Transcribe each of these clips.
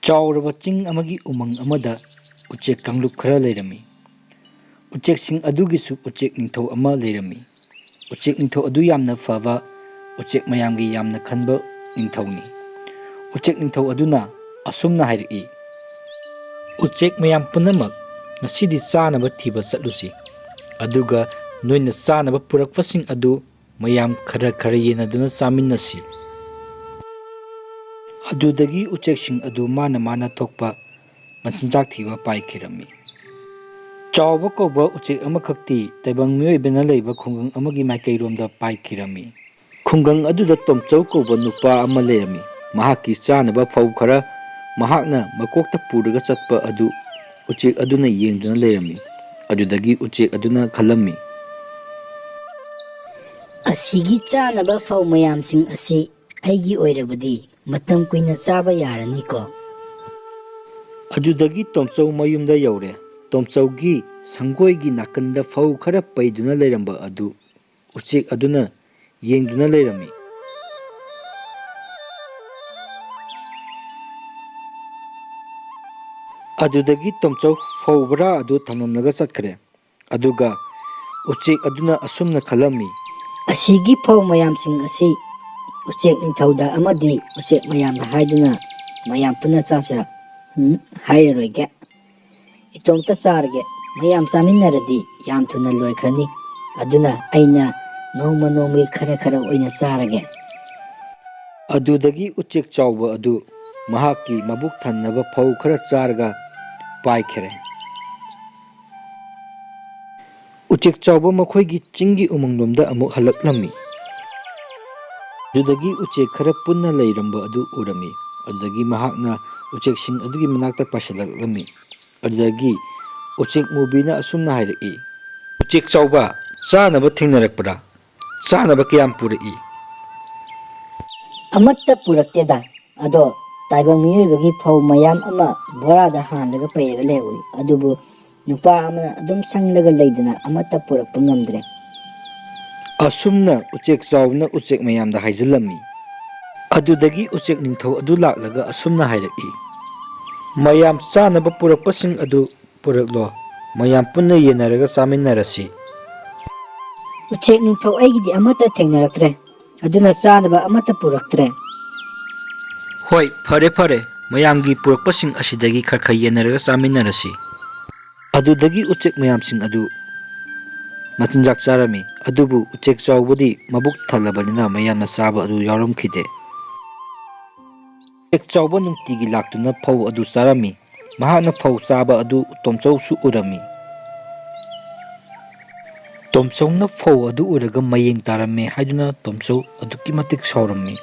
ꯆꯥꯎꯔꯕ ꯆꯤꯡ ꯑꯃꯒꯤ ꯎꯃꯪ ꯑꯃꯗ ꯎꯆꯦꯛ ꯀꯥꯡꯂꯨꯞ ꯈꯔ ꯂꯩꯔꯝꯃꯤ꯫ ꯎꯆꯦꯛꯁꯤꯡ ꯑꯗꯨꯒꯤꯁꯨ ꯎꯆꯦꯛ ꯅꯤꯡꯊꯧ ꯑꯃ ꯂꯩꯔꯝꯃꯤ꯫ ꯎꯆꯦꯛ ꯅꯤꯡꯊꯧ ꯑꯗꯨ ꯌꯥꯝꯅ ꯐꯕ, ꯎꯆꯦꯛ ꯃꯌꯥꯝꯒꯤ ꯌꯥꯝꯅ ꯈꯟꯕ ꯅꯤꯡꯊꯧꯅꯤ꯫ ꯎꯆꯦꯛ ꯅꯤꯡꯊꯧ ꯑꯗꯨꯅ ꯑꯁꯨꯝꯅ ꯍꯥꯏꯔꯛꯏ, "ꯎꯆꯦꯛ ꯃꯌꯥꯝ ꯄꯨꯝꯅꯃꯛ, ꯉꯁꯤꯗꯤ ꯆꯥꯅꯕ ꯊꯤꯕ ꯆꯠꯂꯨꯁꯤ꯫ ꯑꯗꯨꯒ ꯅꯣꯏꯅ ꯆꯥꯅꯕ ꯄꯨꯔꯛꯄꯁꯤꯡ ꯑꯗꯨ ꯃꯌꯥꯝ ꯈꯔ ꯈꯔ ꯌꯦꯟꯅꯗꯨꯅ ꯆꯥꯃꯤꯟꯅꯁꯤ꯫" ꯑꯗꯨꯗꯒꯤ ꯎꯆꯦꯛꯁꯤꯡ ꯑꯗꯨ ꯃꯥꯅ ꯃꯥꯅ ꯊꯣꯛꯄ ꯃꯆꯤꯟꯖꯥꯛ ꯊꯤꯕ ꯄꯥꯏꯈꯤꯔꯝꯃꯤ꯫ ꯆꯥꯎꯕ ꯀꯧꯕ ꯎꯆꯦꯛ ꯑꯃꯈꯛꯇꯤ ꯇꯥꯏꯕꯪ ꯃꯤꯑꯣꯏꯕꯅ ꯂꯩꯕ ꯈꯨꯡꯒꯪ ꯑꯃꯒꯤ ꯃꯥꯏꯀꯩꯔꯣꯝꯗ ꯄꯥꯏꯈꯤꯔꯝꯃꯤ꯫ ꯈꯨꯡꯒꯪ ꯑꯗꯨꯗ ꯇꯣꯝꯆꯧ ꯀꯧꯕ ꯅꯨꯄꯥ ꯑꯃ ꯂꯩꯔꯝꯃꯤ꯫ ꯃꯍꯥꯛꯀꯤ ꯆꯥꯅꯕ ꯐꯧ ꯈꯔ ꯃꯍꯥꯛꯅ ꯃꯀꯣꯛꯇ ꯄꯨꯔꯒ ꯆꯠꯄ ꯑꯗꯨ ꯎꯆꯦꯛ ꯑꯗꯨꯅ ꯌꯦꯡꯗꯨꯅ ꯂꯩꯔꯝꯃꯤ꯫ ꯑꯗꯨꯗꯒꯤ ꯎꯆꯦꯛ ꯑꯗꯨꯅ ꯈꯜꯂꯝꯃꯤ, "ꯑꯁꯤꯒꯤ ꯆꯥꯅꯕ ꯐꯧ ꯃꯌꯥꯝꯁꯤꯡ ꯑꯁꯤ ꯑꯩꯒꯤ ꯑꯣꯏꯔꯕꯗꯤ ꯃꯇꯝ ꯀꯨꯏꯅ ꯆꯥꯕ ꯌꯥꯔꯅꯤꯀꯣ?" ꯑꯗꯨꯗꯒꯤ ꯇꯣꯝꯆꯧ ꯃꯌꯨꯝꯗ ꯌꯧꯔꯦ꯫ ꯇꯣꯝꯆꯧꯒꯤ ꯁꯪꯒꯣꯏꯒꯤ ꯅꯥꯀꯟꯗ ꯐꯧ ꯈꯔ ꯄꯩꯗꯨꯅ ꯂꯩꯔꯝꯕ ꯑꯗꯨ ꯎꯆꯦꯛ ꯑꯗꯨꯅ ꯌꯦꯡꯗꯨꯅ ꯂꯩꯔꯝꯃꯤ꯫ ꯑꯗꯨꯗꯒꯤ ꯇꯣꯝꯆꯧ ꯐꯧ ꯕꯣꯔꯥ ꯑꯗꯨ ꯊꯝꯂꯝꯂꯒ ꯆꯠꯈ꯭ꯔꯦ꯫ ꯑꯗꯨꯒ ꯎꯆꯦꯛ ꯑꯗꯨꯅ ꯑꯁꯨꯝꯅ ꯈꯜꯂꯝꯃꯤ, "ꯑꯁꯤꯒꯤ ꯐꯧ ꯃꯌꯥꯝꯁꯤꯡ ꯑꯁꯤ ꯎꯆꯦꯛ ꯅꯤꯡꯊꯧꯗ ꯑꯃꯗꯤ ꯎꯆꯦꯛ ꯃꯌꯥꯝꯗ ꯍꯥꯏꯗꯨꯅ ꯃꯌꯥꯝ ꯄꯨꯟꯅ ꯆꯥꯁꯤꯔꯥ? ꯍꯥꯏꯔꯔꯣꯏꯒꯦ꯫ ꯏꯇꯣꯝꯇ ꯆꯥꯔꯒꯦ꯫ ꯃꯌꯥꯝ ꯆꯥꯃꯤꯟꯅꯔꯗꯤ ꯌꯥꯝ ꯊꯨꯅ ꯂꯣꯏꯈ꯭ꯔꯅꯤ꯫ ꯑꯗꯨꯅ ꯑꯩꯅ ꯅꯣꯡꯃ ꯅꯣꯡꯃꯒꯤ ꯈꯔ ꯈꯔ ꯑꯣꯏꯅ ꯆꯥꯔꯒꯦ." ꯑꯗꯨꯗꯒꯤ ꯎꯆꯦꯛ ꯆꯥꯎꯕ ꯑꯗꯨ ꯃꯍꯥꯛꯀꯤ ꯃꯕꯨꯛ ꯊꯟꯅꯕ ꯐꯧ ꯈꯔ ꯆꯥꯔꯒ ꯄꯥꯏꯈꯔꯦ꯫ ꯎꯆꯦꯛ ꯆꯥꯎꯕ ꯃꯈꯣꯏꯒꯤ ꯆꯤꯡꯒꯤ ꯎꯃꯪꯂꯣꯝꯗ ꯑꯃꯨꯛ ꯍꯜꯂꯛꯂꯝꯃꯤ꯫ ꯑꯗꯨꯗꯒꯤ ꯎꯆꯦꯛ ꯈꯔ ꯄꯨꯟꯅ ꯂꯩꯔꯝꯕ ꯑꯗꯨ ꯎꯔꯝꯃꯤ꯫ ꯑꯗꯨꯗꯒꯤ ꯃꯍꯥꯛꯅ ꯎꯆꯦꯛꯁꯤꯡ ꯑꯗꯨꯒꯤ ꯃꯅꯥꯛꯇ ꯄꯥꯏꯁꯤꯜꯂꯛꯂꯝꯃꯤ꯫ ꯑꯗꯨꯗꯒꯤ ꯎꯆꯦꯛ ꯃꯨꯕꯤꯅ ꯑꯁꯨꯝꯅ ꯍꯥꯏꯔꯛꯏ, "ꯎꯆꯦꯛ ꯆꯥꯎꯕ, ꯆꯥꯅꯕ ꯊꯦꯡꯅꯔꯛꯄ꯭ꯔꯥ? ꯆꯥꯅꯕ ꯀꯌꯥꯝ ꯄꯨꯔꯛꯏ?" "ꯑꯃꯠꯇ ꯄꯨꯔꯛꯇꯦꯗ꯫ ꯑꯗꯣ ꯇꯥꯏꯕꯪ ꯃꯤꯑꯣꯏꯕꯒꯤ ꯐꯧ ꯃꯌꯥꯝ ꯑꯃ ꯕꯣꯔꯥꯗ ꯍꯥꯟꯂꯒ ꯄꯩꯔꯒ ꯂꯩꯍꯧꯏ꯫ ꯑꯗꯨꯕꯨ ꯅꯨꯄꯥ ꯑꯃꯅ ꯑꯗꯨꯝ ꯁꯪꯂꯒ ꯂꯩꯗꯅ ꯑꯃꯠꯇ ꯄꯨꯔꯛꯄ ꯉꯝꯗ꯭ꯔꯦ." ꯑꯁꯨꯝꯅ ꯎꯆꯦꯛ ꯆꯥꯎꯕꯅ ꯎꯆꯦꯛ ꯃꯌꯥꯝꯗ ꯍꯥꯏꯖꯤꯜꯂꯝꯃꯤ꯫ ꯑꯗꯨꯗꯒꯤ ꯎꯆꯦꯛ ꯅꯤꯡꯊꯧ ꯑꯗꯨ ꯂꯥꯛꯂꯒ ꯑꯁꯨꯝꯅ ꯍꯥꯏꯔꯛꯏ, "ꯃꯌꯥꯝ ꯆꯥꯅꯕ ꯄꯨꯔꯛꯄꯁꯤꯡ ꯑꯗꯨ ꯄꯨꯔꯛꯂꯣ꯫ ꯃꯌꯥꯝ ꯄꯨꯟꯅ ꯌꯦꯟꯅꯔꯒ ꯆꯥꯃꯤꯟꯅꯔꯁꯤ." "ꯎꯆꯦꯛ ꯅꯤꯡꯊꯧ, ꯑꯩꯒꯤꯗꯤ ꯑꯃꯠꯇ ꯊꯦꯡꯅꯔꯛꯇ꯭ꯔꯦ꯫ ꯑꯗꯨꯅ ꯆꯥꯅꯕ ꯑꯃꯠꯇ ꯄꯨꯔꯛꯇ꯭ꯔꯦ." "ꯍꯣꯏ, ꯐꯔꯦ ꯐꯔꯦ, ꯃꯌꯥꯝꯒꯤ ꯄꯨꯔꯛꯄꯁꯤꯡ ꯑꯁꯤꯗꯒꯤ ꯈꯔ ꯈꯔ ꯌꯦꯟꯅꯔꯒ ꯆꯥꯃꯤꯟꯅꯔꯁꯤ." ꯑꯗꯨꯗꯒꯤ ꯎꯆꯦꯛ ꯃꯌꯥꯝꯁꯤꯡ ꯑꯗꯨ ꯃꯆꯤꯟꯖꯥꯛ ꯆꯥꯔꯝꯃꯤ꯫ ꯑꯗꯨꯕꯨ ꯎꯆꯦꯛ ꯆꯥꯎꯕꯗꯤ ꯃꯕꯨꯛ ꯊꯜꯂꯕꯅꯤꯅ ꯃꯌꯥꯝꯅ ꯆꯥꯕ ꯑꯗꯨ ꯌꯥꯎꯔꯝꯈꯤꯗꯦ꯫ ꯎꯆꯦꯛ ꯆꯥꯎꯕ ꯅꯨꯡꯇꯤꯒꯤ ꯂꯥꯛꯇꯨꯅ ꯐꯧ ꯑꯗꯨ ꯆꯥꯔꯝꯃꯤ꯫ ꯃꯍꯥꯛꯅ ꯐꯧ ꯆꯥꯕ ꯑꯗꯨ ꯇꯣꯝꯆꯧꯁꯨ ꯎꯔꯝꯃꯤ꯫ ꯇꯣꯝꯆꯧꯅ ꯐꯧ ꯑꯗꯨ ꯎꯔꯒ ꯃꯌꯦꯡ ꯇꯥꯔꯝꯃꯦ ꯍꯥꯏꯗꯨꯅ ꯇꯣꯝꯆꯧ ꯑꯗꯨꯛꯀꯤ ꯃꯇꯤꯛ ꯁꯥꯎꯔꯝꯃꯤ꯫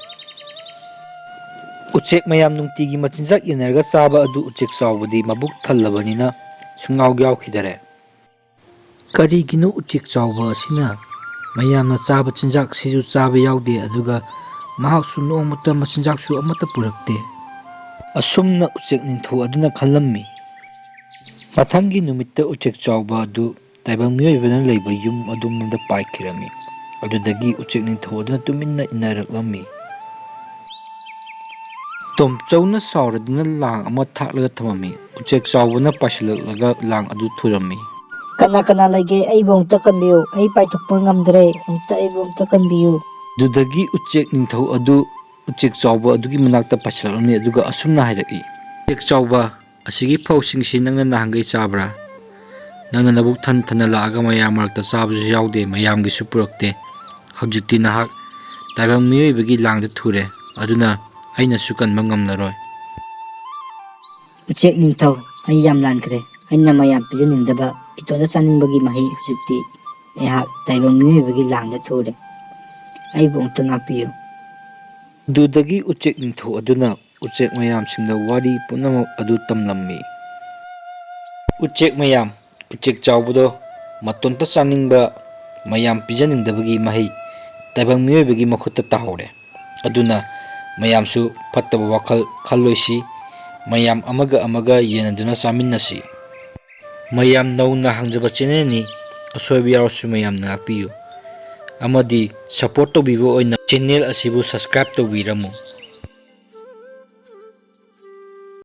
ꯎꯆꯦꯛ ꯃꯌꯥꯝ ꯅꯨꯡꯇꯤꯒꯤ ꯃꯆꯤꯟꯖꯥꯛ ꯌꯦꯟꯅꯔꯒ ꯆꯥꯕ ꯑꯗꯨ ꯎꯆꯦꯛ ꯆꯥꯎꯕꯗꯤ ꯃꯕꯨꯛ ꯊꯜꯂꯕꯅꯤꯅ ꯁꯨꯡꯌꯥꯎ ꯌꯥꯎꯈꯤꯗꯔꯦ꯫ ꯀꯔꯤꯒꯤꯅꯣ ꯎꯆꯦꯛ ꯆꯥꯎꯕ ꯑꯁꯤꯅ ꯃꯌꯥꯝꯅ ꯆꯥꯕ ꯆꯤꯟꯖꯥꯛꯁꯤꯁꯨ ꯆꯥꯕ ꯌꯥꯎꯗꯦ, ꯑꯗꯨꯒ ꯃꯍꯥꯛꯁꯨ ꯅꯣꯡꯃꯇ ꯃꯆꯤꯟꯖꯥꯛꯁꯨ ꯑꯃꯠꯇ ꯄꯨꯔꯛꯇꯦ? ꯑꯁꯨꯝꯅ ꯎꯆꯦꯛ ꯅꯤꯡꯊꯧ ꯑꯗꯨꯅ ꯈꯜꯂꯝꯃꯤ꯫ ꯃꯊꯪꯒꯤ ꯅꯨꯃꯤꯠꯇ ꯎꯆꯦꯛ ꯆꯥꯎꯕ ꯑꯗꯨ ꯇꯥꯏꯕꯪ ꯃꯤꯑꯣꯏꯕꯅ ꯂꯩꯕ ꯌꯨꯝ ꯑꯗꯣꯝꯗ ꯄꯥꯏꯈꯤꯔꯝꯃꯤ꯫ ꯑꯗꯨꯗꯒꯤ ꯎꯆꯦꯛ ꯅꯤꯡꯊꯧ ꯑꯗꯨꯅ ꯇꯨꯃꯤꯟꯅ ꯏꯟꯅꯔꯛꯂꯝꯃꯤ꯫ ꯇꯣꯝꯆꯧꯅ ꯁꯥꯎꯔꯗꯨꯅ ꯂꯥꯡ ꯑꯃ ꯊꯥꯛꯂꯒ ꯊꯝꯃꯝꯃꯤ꯫ ꯎꯆꯦꯛ ꯆꯥꯎꯕꯅ ꯄꯥꯏꯁꯤꯜꯂꯛꯂꯒ ꯂꯥꯡ ꯑꯗꯨ ꯊꯨꯔꯝꯃꯤ꯫ "ꯀꯅꯥ ꯀꯅꯥ ꯂꯩꯒꯦ? ꯑꯩꯕꯨ ꯑꯃꯨꯛꯇ ꯀꯟꯕꯤꯌꯨ꯫ ꯑꯩ ꯄꯥꯏꯊꯣꯛꯄ ꯉꯝꯗ꯭ꯔꯦ꯫ ꯑꯩꯕꯨ ꯑꯃꯨꯛꯇ ꯀꯟꯕꯤꯌꯨ." ꯑꯗꯨꯗꯒꯤ ꯎꯆꯦꯛ ꯅꯤꯡꯊꯧ ꯑꯗꯨ ꯎꯆꯦꯛ ꯆꯥꯎꯕ ꯑꯗꯨꯒꯤ ꯃꯅꯥꯛꯇ ꯄꯥꯏꯁꯤꯜꯂꯛꯂꯝꯃꯤ꯫ ꯑꯗꯨꯒ ꯑꯁꯨꯝꯅ ꯍꯥꯏꯔꯛꯏ, "ꯎꯆꯦꯛ ꯆꯥꯎꯕ, ꯑꯁꯤꯒꯤ ꯐꯧꯁꯤꯡꯁꯤ ꯅꯪꯅ ꯅꯍꯥꯟꯒꯩ ꯆꯥꯕ꯭ꯔꯥ? ꯅꯪꯅ ꯅꯕꯨꯛ ꯊꯟ ꯊꯟꯅ ꯂꯥꯛꯑꯒ ꯃꯌꯥꯝ ꯃꯔꯛꯇ ꯆꯥꯕꯁꯨ ꯌꯥꯎꯗꯦ, ꯃꯌꯥꯝꯒꯤꯁꯨ ꯄꯨꯔꯛꯇꯦ꯫ ꯍꯧꯖꯤꯛꯇꯤ ꯅꯍꯥꯛ ꯇꯥꯏꯕꯪ ꯃꯤꯑꯣꯏꯕꯒꯤ ꯂꯥꯡꯗ ꯊꯨꯔꯦ꯫ ꯑꯗꯨꯅ ꯑꯩꯅꯁꯨ ꯀꯟꯕ ꯉꯝꯂꯔꯣꯏ." "ꯎꯆꯦꯛ ꯅꯤꯡꯊꯧ, ꯑꯩ ꯌꯥꯝ ꯂꯥꯟꯈ꯭ꯔꯦ꯫ ꯑꯩꯅ ꯃꯌꯥꯝ ꯄꯤꯖꯅꯤꯡꯗꯕ, ꯏꯇꯣꯝꯇ ꯆꯥꯅꯤꯡꯕꯒꯤ ꯃꯍꯩ ꯍꯧꯖꯤꯛꯇꯤ ꯑꯩꯍꯥꯛ ꯇꯥꯏꯕꯪ ꯃꯤꯑꯣꯏꯕꯒꯤ ꯂꯥꯡꯗ ꯊꯨꯔꯦ꯫ ꯑꯩꯕꯨ ꯑꯃꯨꯛꯇ ꯉꯥꯛꯄꯤꯌꯨ." ꯑꯗꯨꯗꯒꯤ ꯎꯆꯦꯛ ꯅꯤꯡꯊꯧ ꯑꯗꯨꯅ ꯎꯆꯦꯛ ꯃꯌꯥꯝꯁꯤꯡꯗ ꯋꯥꯔꯤ ꯄꯨꯝꯅꯃꯛ ꯑꯗꯨ ꯇꯝꯂꯝꯃꯤ꯫ "ꯎꯆꯦꯛ ꯃꯌꯥꯝ, ꯎꯆꯦꯛ ꯆꯥꯎꯕꯗꯣ ꯃꯇꯣꯝꯇ ꯆꯥꯅꯤꯡꯕ, ꯃꯌꯥꯝ ꯄꯤꯖꯅꯤꯡꯗꯕꯒꯤ ꯃꯍꯩ ꯇꯥꯏꯕꯪ ꯃꯤꯑꯣꯏꯕꯒꯤ ꯃꯈꯨꯠꯇ ꯇꯥꯍꯧꯔꯦ꯫ ꯑꯗꯨꯅ ꯃꯌꯥꯝꯁꯨ ꯐꯠꯇꯕ ꯋꯥꯈꯜ ꯈꯜꯂꯣꯏꯁꯤ꯫ ꯃꯌꯥꯝ ꯑꯃꯒ ꯑꯃꯒ ꯌꯦꯟꯅꯗꯨꯅ ꯆꯥꯃꯤꯟꯅꯁꯤ꯫ ꯃꯌꯥꯝ ꯅꯧꯅ ꯍꯥꯡꯖꯕ ꯆꯦꯅꯦꯜꯅꯤ꯫ ꯑꯁꯣꯏꯕ ꯌꯥꯎꯔꯁꯨ ꯃꯌꯥꯝꯅ ꯉꯥꯛꯄꯤꯌꯨ꯫ ꯑꯃꯗꯤ ꯁꯄꯣꯔꯠ ꯇꯧꯕꯤꯕ ꯑꯣꯏꯅ ꯆꯦꯅꯦꯜ ꯑꯁꯤꯕꯨ ꯁꯕꯁꯀ꯭ꯔꯥꯏꯕ ꯇꯧꯕꯤꯔꯝꯃꯨ꯫